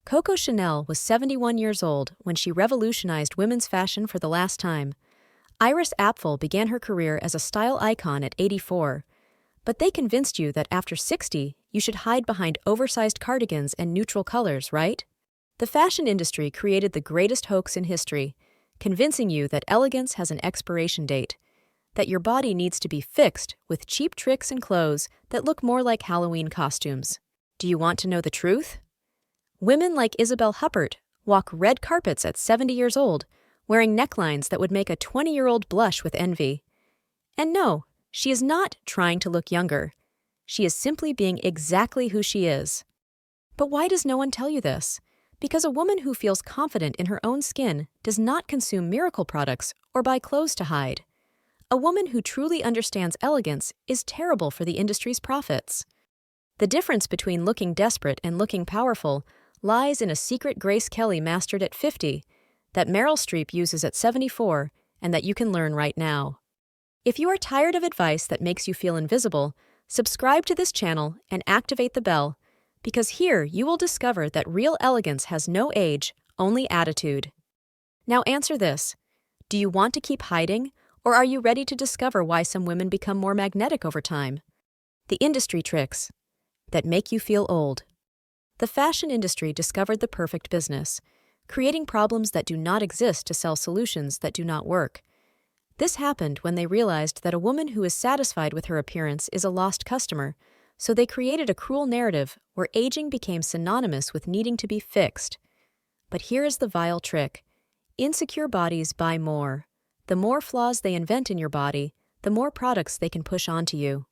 Coco Chanel was 71 years old when she revolutionized women's fashion for the last time. Iris Apfel began her career as a style icon at 84. But they convinced you that after 60, you should hide behind oversized cardigans and neutral colors, right? The fashion industry created the greatest hoax in history, convincing you that elegance has an expiration date, that your body needs to be fixed with cheap tricks and clothes that look more like Halloween costumes. Do you want to know the truth? Women like Isabel Huppert walk red carpets at 70 years old, wearing necklines that would make a 20-year-old blush with envy. And no, she is not trying to look younger. She is simply being exactly who she is. But why does no one tell you this? Because a woman who feels confident in her own skin does not consume miracle products or buy clothes to hide. A woman who truly understands elegance is terrible for the industry's profits. The difference between looking desperate and looking powerful lies in a secret Grace Kelly mastered at 50, that Meryl Streep uses at 74, and that you can learn right now. If you are tired of advice that makes you feel invisible, subscribe to this channel and activate the bell, because here you will discover that real elegance has no age, only attitude. Now answer this. Do you want to keep hiding, or are you ready to discover why some women become more magnetic over time? The industry tricks that make you feel old. The fashion industry discovered the perfect business, creating problems that do not exist to sell solutions that do not work. This happened when they realized that a woman who is satisfied with her appearance is a lost customer, so they created a cruel narrative where aging became synonymous with needing to be fixed. But here is the vile trick. Insecure bodies buy more. The more flaws they invent in your body, the more products they can push onto you.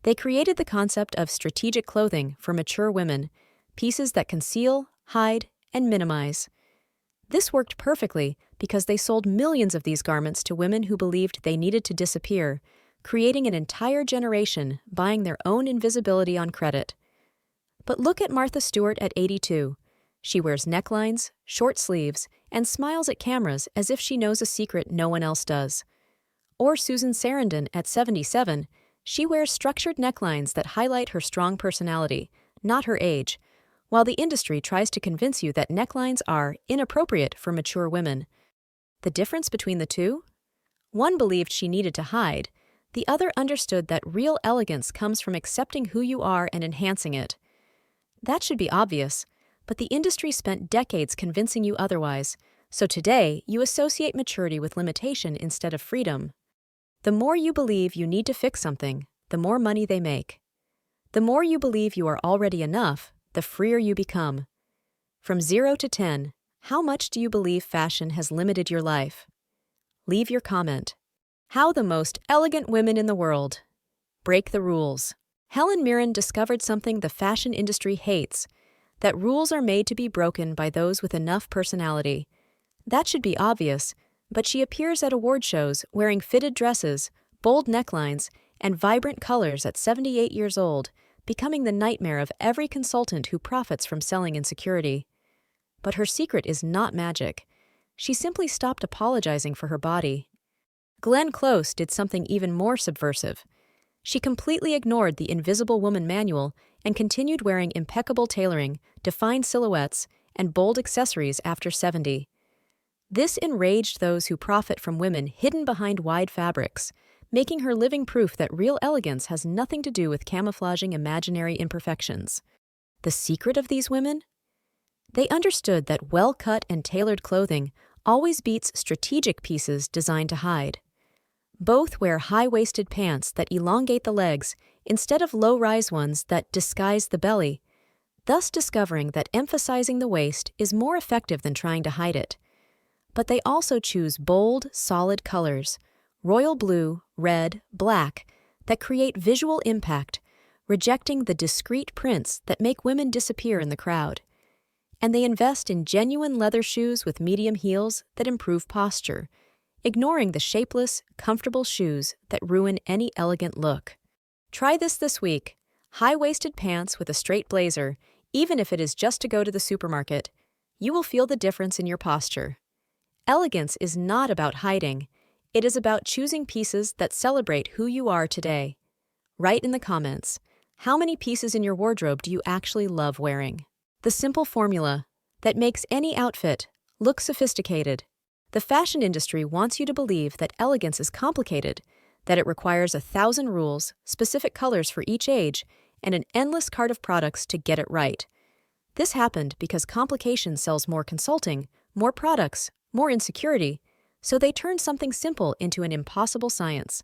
They created the concept of strategic clothing for mature women, pieces that conceal, hide, and minimize. This worked perfectly because they sold millions of these garments to women who believed they needed to disappear, creating an entire generation buying their own invisibility on credit. But look at Martha Stewart at 82. She wears necklines, short sleeves, and smiles at cameras as if she knows a secret no one else does. Or Susan Sarandon at 77. She wears structured necklines that highlight her strong personality, not her age, while the industry tries to convince you that necklines are inappropriate for mature women. The difference between the two? One believed she needed to hide. The other understood that real elegance comes from accepting who you are and enhancing it. That should be obvious, but the industry spent decades convincing you otherwise, so today you associate maturity with limitation instead of freedom. The more you believe you need to fix something, the more money they make. The more you believe you are already enough, the freer you become. From 0 to 10, how much do you believe fashion has limited your life? Leave your comment. How the most elegant women in the world break the rules. Helen Mirren discovered something the fashion industry hates, that rules are made to be broken by those with enough personality. That should be obvious, but she appears at award shows wearing fitted dresses, bold necklines, and vibrant colors at 78 years old, becoming the nightmare of every consultant who profits from selling insecurity. But her secret is not magic. She simply stopped apologizing for her body. Glenn Close did something even more subversive. She completely ignored the Invisible Woman manual and continued wearing impeccable tailoring, defined silhouettes, and bold accessories after 70. This enraged those who profit from women hidden behind wide fabrics, making her living proof that real elegance has nothing to do with camouflaging imaginary imperfections. The secret of these women? They understood that well-cut and tailored clothing always beats strategic pieces designed to hide. Both wear high-waisted pants that elongate the legs instead of low-rise ones that disguise the belly, thus discovering that emphasizing the waist is more effective than trying to hide it. But they also choose bold, solid colors, royal blue, red, black, that create visual impact, rejecting the discreet prints that make women disappear in the crowd. And they invest in genuine leather shoes with medium heels that improve posture, ignoring the shapeless, comfortable shoes that ruin any elegant look. Try this week. High-waisted pants with a straight blazer, even if it is just to go to the supermarket. You will feel the difference in your posture. Elegance is not about hiding. It is about choosing pieces that celebrate who you are today. Write in the comments, how many pieces in your wardrobe do you actually love wearing? The simple formula: that makes any outfit look sophisticated. The fashion industry wants you to believe that elegance is complicated, that it requires 1,000 rules, specific colors for each age, and an endless cart of products to get it right. This happened because complication sells more consulting, more products, more insecurity, so they turned something simple into an impossible science.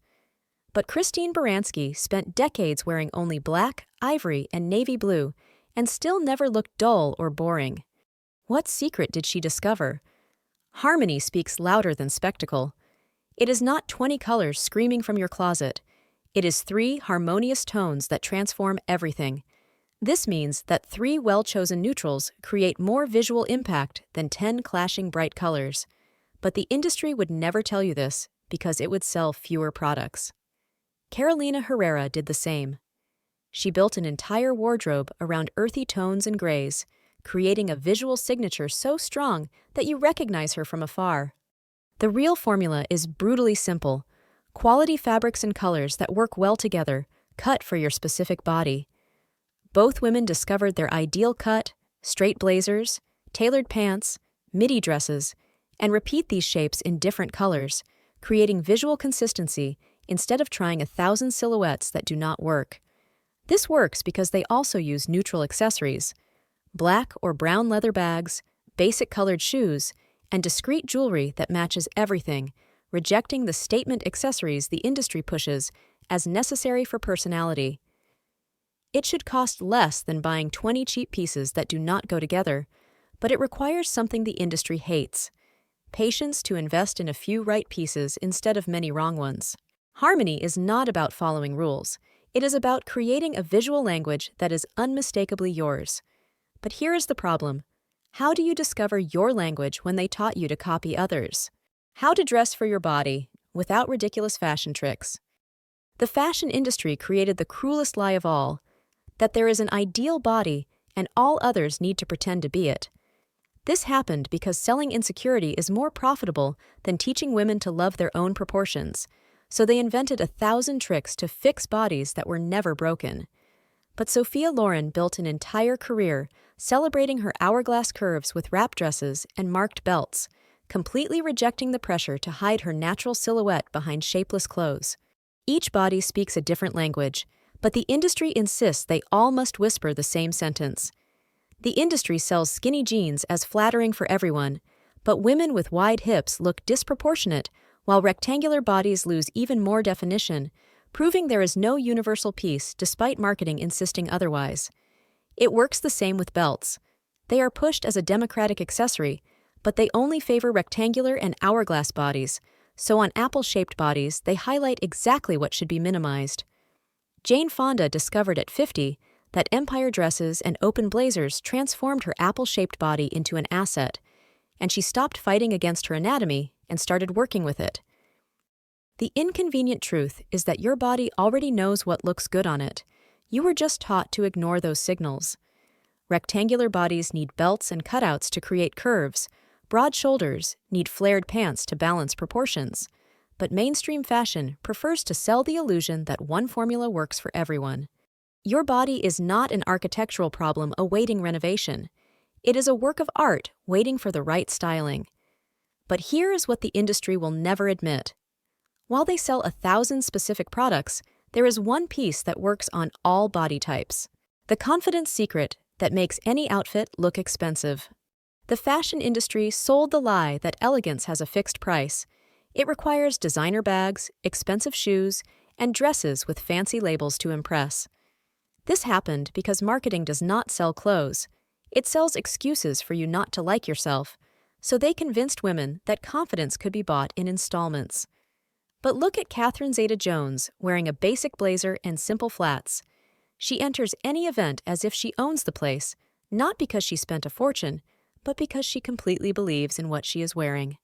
But Christine Baranski spent decades wearing only black, ivory, and navy blue, and still never looked dull or boring. What secret did she discover? Harmony speaks louder than spectacle. It is not 20 colors screaming from your closet. It is 3 harmonious tones that transform everything. This means that 3 well-chosen neutrals create more visual impact than 10 clashing bright colors. But the industry would never tell you this because it would sell fewer products. Carolina Herrera did the same. She built an entire wardrobe around earthy tones and grays, creating a visual signature so strong that you recognize her from afar. The real formula is brutally simple: quality fabrics and colors that work well together, cut for your specific body. Both women discovered their ideal cut, straight blazers, tailored pants, midi dresses, and repeat these shapes in different colors, creating visual consistency instead of trying 1,000 silhouettes that do not work. This works because they also use neutral accessories: black or brown leather bags, basic colored shoes, and discreet jewelry that matches everything, rejecting the statement accessories the industry pushes as necessary for personality. It should cost less than buying 20 cheap pieces that do not go together, but it requires something the industry hates: patience to invest in a few right pieces instead of many wrong ones. Harmony is not about following rules. It is about creating a visual language that is unmistakably yours. But here is the problem. How do you discover your language when they taught you to copy others? How to dress for your body without ridiculous fashion tricks. The fashion industry created the cruelest lie of all, that there is an ideal body and all others need to pretend to be it. This happened because selling insecurity is more profitable than teaching women to love their own proportions, so they invented 1,000 tricks to fix bodies that were never broken. But Sophia Loren built an entire career celebrating her hourglass curves with wrap dresses and marked belts, completely rejecting the pressure to hide her natural silhouette behind shapeless clothes. Each body speaks a different language, but the industry insists they all must whisper the same sentence. The industry sells skinny jeans as flattering for everyone, but women with wide hips look disproportionate while rectangular bodies lose even more definition, proving there is no universal piece despite marketing insisting otherwise. It works the same with belts. They are pushed as a democratic accessory, but they only favor rectangular and hourglass bodies, so on apple-shaped bodies they highlight exactly what should be minimized. Jane Fonda discovered at 50 that empire dresses and open blazers transformed her apple-shaped body into an asset, and she stopped fighting against her anatomy and started working with it. The inconvenient truth is that your body already knows what looks good on it. You were just taught to ignore those signals. Rectangular bodies need belts and cutouts to create curves. Broad shoulders need flared pants to balance proportions. But mainstream fashion prefers to sell the illusion that one formula works for everyone. Your body is not an architectural problem awaiting renovation. It is a work of art waiting for the right styling. But here is what the industry will never admit. While they sell 1,000 specific products, there is one piece that works on all body types. The confidence secret that makes any outfit look expensive. The fashion industry sold the lie that elegance has a fixed price. It requires designer bags, expensive shoes, and dresses with fancy labels to impress. This happened because marketing does not sell clothes. It sells excuses for you not to like yourself, so they convinced women that confidence could be bought in installments. But look at Catherine Zeta-Jones wearing a basic blazer and simple flats. She enters any event as if she owns the place, not because she spent a fortune, but because she completely believes in what she is wearing.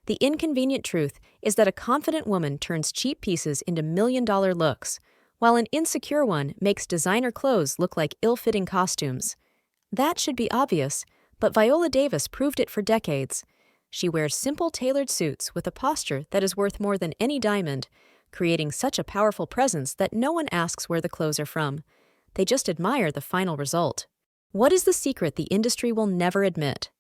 The inconvenient truth is that a confident woman turns cheap pieces into million-dollar looks, while an insecure one makes designer clothes look like ill-fitting costumes. That should be obvious, but Viola Davis proved it for decades. She wears simple tailored suits with a posture that is worth more than any diamond, creating such a powerful presence that no one asks where the clothes are from. They just admire the final result. What is the secret the industry will never admit?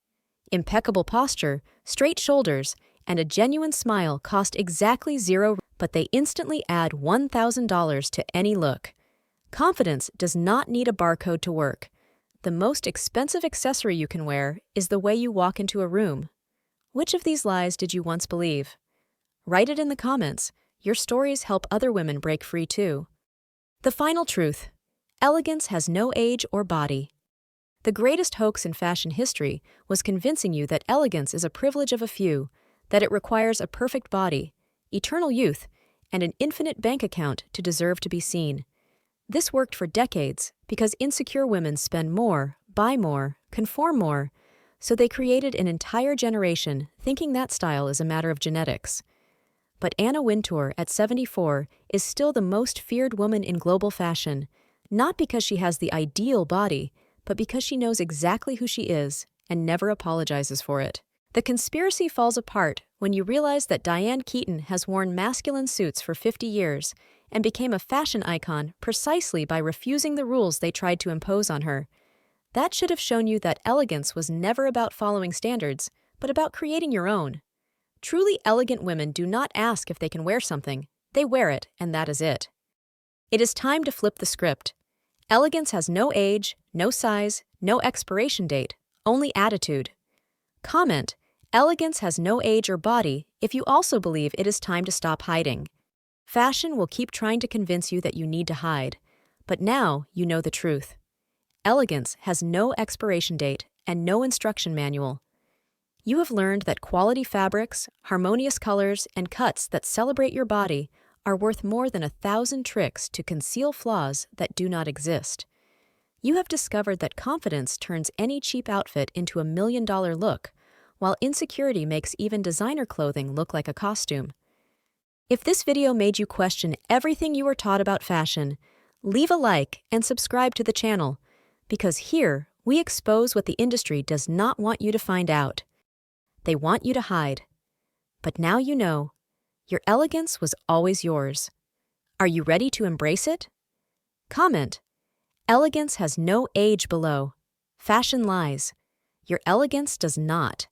Impeccable posture, straight shoulders, and a genuine smile cost exactly zero, but they instantly add $1,000 to any look. Confidence does not need a barcode to work. The most expensive accessory you can wear is the way you walk into a room. Which of these lies did you once believe? Write it in the comments. Your stories help other women break free too. The final truth: elegance has no age or body. The greatest hoax in fashion history was convincing you that elegance is a privilege of a few, that it requires a perfect body, eternal youth, and an infinite bank account to deserve to be seen. This worked for decades because insecure women spend more, buy more, conform more, so they created an entire generation thinking that style is a matter of genetics. But Anna Wintour, at 74, is still the most feared woman in global fashion, not because she has the ideal body, but because she knows exactly who she is and never apologizes for it. The conspiracy falls apart when you realize that Diane Keaton has worn masculine suits for 50 years and became a fashion icon precisely by refusing the rules they tried to impose on her. That should have shown you that elegance was never about following standards, but about creating your own. Truly elegant women do not ask if they can wear something, they wear it, and that is it. It is time to flip the script. Elegance has no age, no size, no expiration date, only attitude. Comment: elegance has no age or body if you also believe it is time to stop hiding. Fashion will keep trying to convince you that you need to hide, but now you know the truth. Elegance has no expiration date and no instruction manual. You have learned that quality fabrics, harmonious colors, and cuts that celebrate your body are worth more than 1,000 tricks to conceal flaws that do not exist. You have discovered that confidence turns any cheap outfit into $1 million look, while insecurity makes even designer clothing look like a costume. If this video made you question everything you were taught about fashion, leave a like and subscribe to the channel, because here we expose what the industry does not want you to find out. They want you to hide. But now you know. Your elegance was always yours. Are you ready to embrace it? Comment: elegance has no age below. Fashion lies. Your elegance does not.